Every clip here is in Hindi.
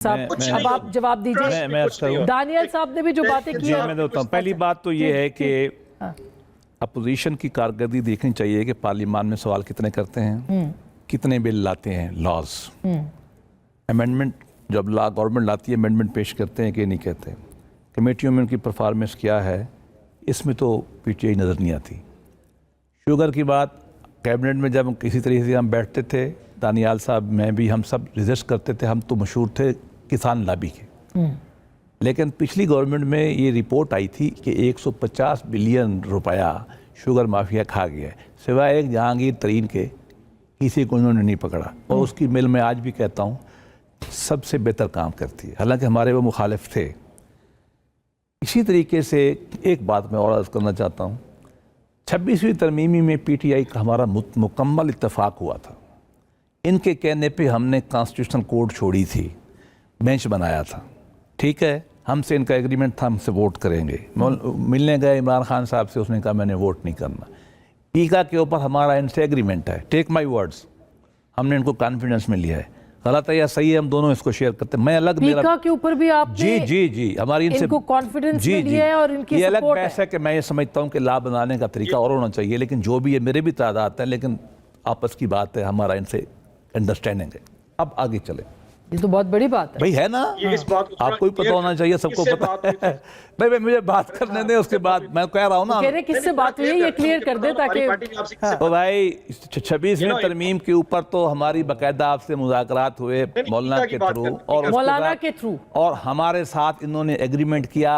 अब आप जवाब दीजिए। मैं दानियल साहब ने भी जो बातें की मैं देता हूँ। पहली बात तो ये है कि अपोजिशन की कारकर्दगी देखनी चाहिए कि पार्लियामान में सवाल कितने करते हैं, कितने बिल लाते हैं, लॉज अमेंडमेंट, जब लॉ गवर्नमेंट लाती है अमेंडमेंट पेश करते हैं कि नहीं कहते, कमेटियों में उनकी परफॉर्मेंस क्या है, इसमें तो पीटीआई नज़र नहीं आती। शुगर की बात, कैबिनेट में जब किसी तरीके से हम बैठते थे, दानियाल साहब मैं भी, हम सब रिजर्च करते थे, हम तो मशहूर थे किसान लाबी के। लेकिन पिछली गवर्नमेंट में ये रिपोर्ट आई थी कि 150 बिलियन रुपया शुगर माफिया खा गया है, सिवाय एक जहांगीर तरीन के किसी को उन्होंने नहीं पकड़ा। और उसकी मिल मैं आज भी कहता हूँ सबसे बेहतर काम करती है, हालांकि हमारे वो मुखालिफ थे। इसी तरीके से एक बात मैं और अर्ज़ करना चाहता हूँ, 26वीं तरमीमी में पीटीआई का हमारा मुकम्मल इत्तेफाक हुआ था। इनके कहने पे हमने कॉन्स्टिट्यूशनल कोर्ट छोड़ी थी, बेंच बनाया था, ठीक है, हमसे इनका एग्रीमेंट था, हमसे वोट करेंगे। मिलने गए इमरान खान साहब से, उसने कहा मैंने वोट नहीं करना। पीका के ऊपर हमारा इनसे एग्रीमेंट है, टेक माय वर्ड्स, हमने इनको कॉन्फिडेंस में लिया है। गलत है या सही है, हम दोनों इसको शेयर करते हैं। मैं अलग पीका के ऊपर भी आप जी हमारी इनसे कॉन्फिडेंस में लिया है और इनकी ये अलग सपोर्ट बहस है कि मैं ये समझता हूँ कि ला बनाने का तरीका और होना चाहिए, लेकिन जो भी है मेरे भी तादाद है, लेकिन आपस की बात है, हमारा इनसे अंडरस्टैंडिंग है। अब आगे चले, ये तो बहुत बड़ी बात है भाई, है ना, आपको भी पता होना चाहिए, सबको पता है। भाई मुझे बात करने दें, उसके बाद मैं कह रहा हूँ ना, कह रहे किससे बात हुई है ये क्लियर कर दे ताकि तो भाई 26वीं तरमीम के ऊपर तो हमारी बाकायदा आपसे मुज़ाकरात हुए मौलाना के थ्रू, और मौलाना के थ्रू, और हमारे साथ इन्होंने एग्रीमेंट किया।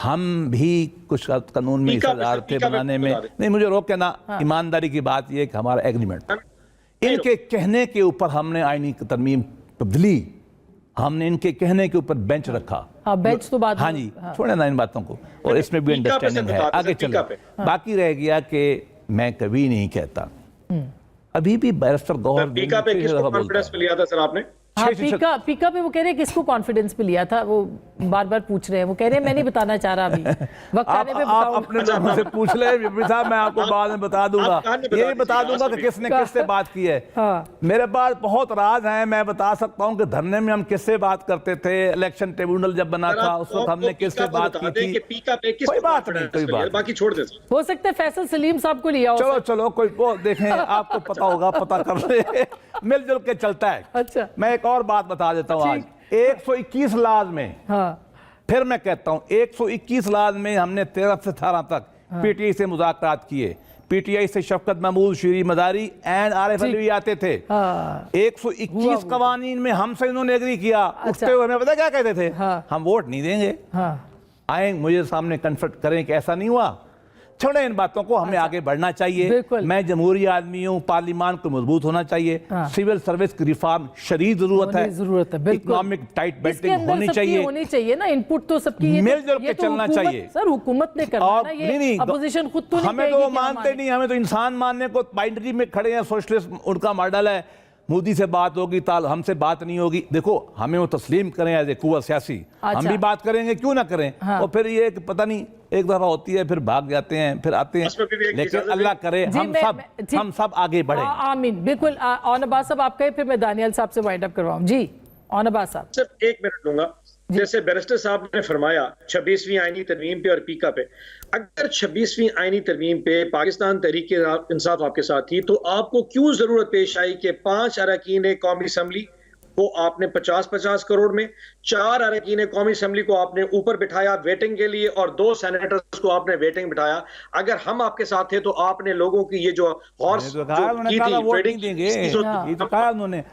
हम भी कुछ कानून में हिस्सेदार थे बनाने में, नहीं मुझे रोक के ना, ईमानदारी की बात यह कि हमारा एग्रीमेंट, इनके कहने के ऊपर हमने आईनी तरमीम तब्दीली, हमने इनके कहने के ऊपर बेंच रखा। हाँ, बेंच तो बात, हाँ जी, छोड़े ना इन बातों को, और इसमें भी अंडरस्टैंडिंग है। आगे चले, बाकी रह गया कि मैं कभी नहीं कहता, अभी भी बैरिस्टर गौहर पीका पे किसको कॉन्फिडेंस पे लिया था सर आपने? हाँ, पीका पे वो कह रहे हैं किसको कॉन्फिडेंस पे लिया था, वो बार बार पूछ रहे हैं, वो कह रहे हैं मैं नहीं बताना चाह रहा अभी, वक्त आने पे आप अपने लोगों से पूछ ले साहब, मैं आपको बाद में बता दूंगा, ये बता दूंगा कि किसने किससे बात की है। मेरे पास बहुत राज हैं, मैं बता सकता हूँ कि धरने में हम किससे बात करते थे, इलेक्शन ट्रिब्यूनल जब बना था उस वक्त हमने किससे बात की थी, कोई बात नहीं, कोई बात, बाकी छोड़ दे। हो सकता है फैसल सलीम साहब को लिया हो। चलो कोई वो देखें, आपको पता होगा, पता कर ले, मिलजुल के चलता है। अच्छा, मैं एक और बात बता देता हूँ, आज 121 लाज में, फिर मैं कहता हूँ 121 लाज में हमने 13 से 18 तक पीटीआई से मुज़ाकरात किए। पीटीआई से शफकत महमूद, शीरी मदारी एंड आरिफ अलवी आते थे। 121 कवानीन में हमसे इन्होंने एग्री किया। उठते हुए हमें पता क्या कहते थे, हम वोट नहीं देंगे, आए मुझे सामने कन्फर्ट करें कि ऐसा नहीं हुआ। छोड़े इन बातों को, हमें आगे बढ़ना चाहिए। मैं जमहूरी आदमी हूँ, पार्लियामान को मजबूत होना चाहिए, सिविल सर्विस की रिफॉर्म शदीद जरूरत है, इकोनॉमिक टाइट बेल्टिंग होनी चाहिए ना, इनपुट तो सबकी मिलजुल के चलना चाहिए सर, हुकूमत ने करना है, ये अपोजिशन खुद तो हमें तो मानते नहीं, हमें तो इंसान मानने को बाइंड्री में खड़े हैं, सोशलिस्ट उनका मॉडल है, मोदी से बात होगी ताल हमसे बात नहीं होगी। देखो हमें वो तस्लीम करें एज ए कुव्वा सियासी, हम भी बात करेंगे, क्यों ना करें। और फिर ये पता नहीं एक दफा होती है, फिर भाग जाते हैं, फिर आते हैं, लेकिन अल्लाह करे हम सब आगे बढ़े। आमीन, बिल्कुल। ऑन अब्बास साहब आप कहे, फिर मैं दानियल साहब से वाइंड अप करवाऊं। जी ऑन अब्बास साहब, सिर्फ एक मिनट लूंगा। जैसे बैरिस्टर साहब ने फरमाया 26वीं आईनी तरमीम पे और पीका पे, अगर 26वीं आईनी तरमीम पे पाकिस्तान तहरीक इंसाफ आपके साथ थी, तो आपको क्यों जरूरत पेश आई कि 5 अरकान कौमी असम्बली को आपने 50-50 करोड़ में, 4 अरकान कौमी असम्बली को आपने ऊपर बिठाया वेटिंग के लिए, और 2 सेनेटर्स को आपने वेटिंग बिठाया। अगर हम आपके साथ थे तो आपने लोगों की ये जो हॉर्स की थी ट्रेडिंग,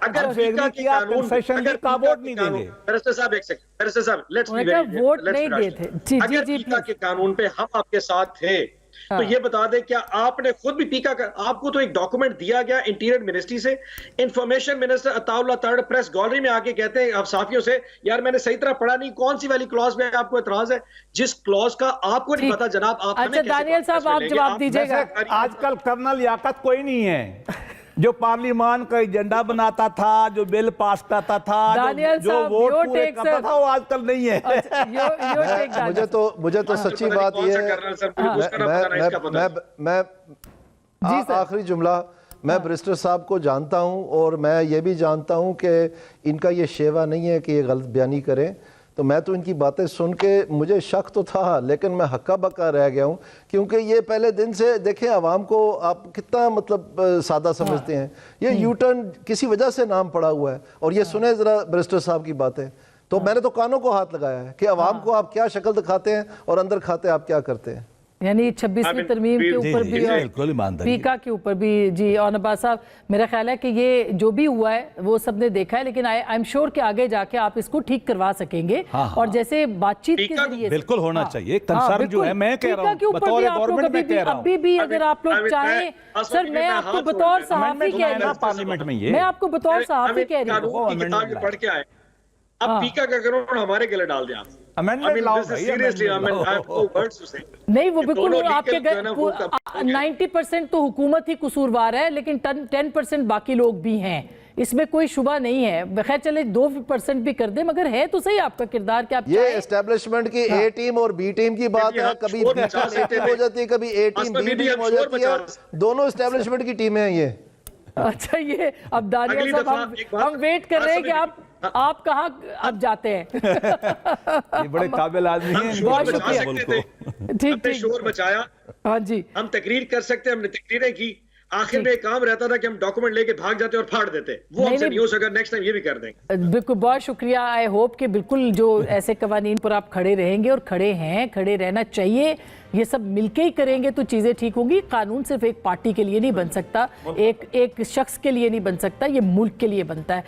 अगर पीका के कानून, बैरिस्टर साहब एक सेकंड, बैरिस्टर साहब लेट्स बी वेरी, वोट नहीं दिए थे, अगर पीका के कानून पे हम आपके साथ थे तो ये बता दें, क्या आपने खुद भी पीका कर, आपको तो एक डॉक्यूमेंट दिया गया इंटीरियर मिनिस्ट्री से, information minister Attaullah Tarar press gallery में आके कहते हैं आप साफियों से, यार मैंने सही तरह पढ़ा नहीं, कौन सी वाली क्लॉज में आपको एतराज है, जिस क्लॉज का आपको नहीं पता जनाब, आप हमें कैसे दानियल साहब आप जवाब दीजिएगा। आजकल कर्नल लियाकत कोई नहीं है जो पार्लियामान का एजेंडा बनाता था, जो बिल पास करता था, जो वोट पूरे करता था, वो आजकल नहीं है। मुझे तो सच्ची बात ये है, मैं आखिरी जुमला मैं बैरिस्टर साहब को जानता हूं और मैं ये भी जानता हूं कि इनका ये शेवा नहीं है कि ये गलत बयानी करें। तो मैं तो इनकी बातें सुन के मुझे शक तो था, लेकिन मैं हक्का बक्का रह गया हूं, क्योंकि ये पहले दिन से देखें आवाम को आप कितना मतलब सादा समझते हैं। ये यू टर्न किसी वजह से नाम पड़ा हुआ है। और ये सुने ज़रा बैरिस्टर साहब की बातें, तो मैंने तो कानों को हाथ लगाया है कि आवाम को आप क्या शक्ल दिखाते हैं और अंदर खाते आप क्या करते हैं। यानी 26वीं तरमीम के ऊपर भी और बिल्कुल ईमानदारी पीका के ऊपर भी जी। और नवाज साहब, मेरा ख्याल है कि ये जो भी हुआ है वो सबने देखा है, लेकिन आई एम श्योर कि आगे जाके आप इसको ठीक करवा सकेंगे। और जैसे बातचीत के जरिए बिल्कुल होना चाहिए। कंसर्न जो है, मैं कह रहा हूं, बतौर गवर्नमेंट मैं कह रहा हूं, अभी भी अगर आप लोग चाहें, सर मैं आपको बतौर सहाफी कह रही हूँ, पार्लियामेंट में ये मैं आपको बतौर सहाफी कह रही हूँ, पढ़ के आए, अब पीका का कानून हमारे गले डाल दिया। अमेंडमेंट लाओ भाई, सीरियसली वर्ड्स टू से नहीं वो बिल्कुल दोनों आपके legal जो है ना, वो 90% तो हुकूमत ही कसूरवार है, लेकिन 10% बाकी लोग भी हैं, इसमें कोई शुबा नहीं है। खैर चले 2% भी कर दे, मगर है तो सही आपका किरदार कि आप ये एस्टेब्लिशमेंट की ए टीम और बी टीम की बात है। कभी ए टीम हो जाती है, कभी ए टीम बी टीम हो जाती है। दोनों एस्टेब्लिशमेंट की टीमें हैं ये। अच्छा, ये अब दानिया साहब हम वेट कर रहे हैं कि आप कहाँ अब जाते हैं। ये बड़े काबिल आदमी हैं, बहुत शुक्रिया। ठीक ठीक शोर बचाया। हाँ जी, हम तकरीर कर सकते हैं, हमने तकरीरें की। आखिर में एक काम रहता था कि हम डॉक्यूमेंट लेके भाग जाते और फाड़ देते, वो हमसे नहीं हो सका। नेक्स्ट टाइम ये भी कर देंगे। बिल्कुल, बहुत शुक्रिया। आई होप कि बिल्कुल जो ऐसे कवानीन पर आप खड़े रहेंगे और खड़े हैं, खड़े रहना चाहिए। ये सब मिलके ही करेंगे तो चीज़ें ठीक होंगी। कानून सिर्फ एक पार्टी के लिए नहीं बन सकता, एक शख्स के लिए नहीं बन सकता, ये मुल्क के लिए बनता है।